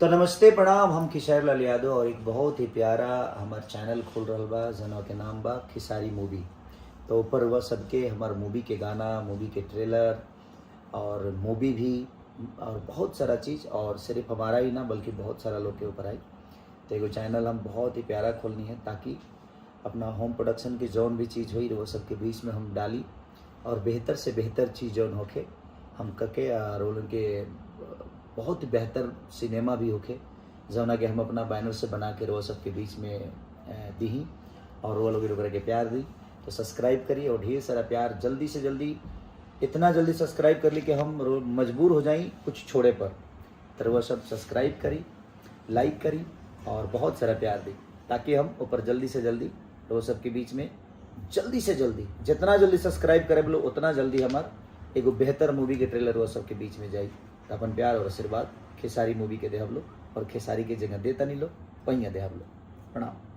तो नमस्ते प्रणाम, हम खेसारी लाल यादव और एक बहुत ही प्यारा हमार चैनल खुल रहा बा जना के नाम बा खेसारी मूवी। तो ऊपर वह सबके हमार मूवी के गाना, मूवी के ट्रेलर और मूवी भी और बहुत सारा चीज़, और सिर्फ हमारा ही ना बल्कि बहुत सारा लोग के ऊपर आई। तो एगो चैनल हम बहुत ही प्यारा खोलनी है ताकि अपना होम प्रोडक्शन की जौन भी चीज़ हुई वो सबके बीच में हम डाली और बेहतर से बेहतर चीज़ जौन होके हम करके और उनके बहुत ही बेहतर सिनेमा भी होके जौना कि हम अपना बैनर से बना के वो सबके बीच में दी और वो लोग के प्यार दी। तो सब्सक्राइब करिए और ढेर सारा प्यार, जल्दी से जल्दी, इतना जल्दी सब्सक्राइब कर ली कि हम मजबूर हो जाएं कुछ छोड़े पर। तो वह सब सब्सक्राइब करी, लाइक करी और बहुत सारा प्यार दी ताकि हम ऊपर जल्दी से जल्दी वो सबके बीच में जल्दी से जल्दी, जितना जल्दी सब्सक्राइब करे बोलो उतना जल्दी हमार एगो बेहतर मूवी के ट्रेलर वो सबके बीच में जाई। तो अपन प्यार और आशीर्वाद खेसारी मूवी के दे हम लोग और खेसारी के जगह देता नहीं लो पहिया दे हम लोग। प्रणाम।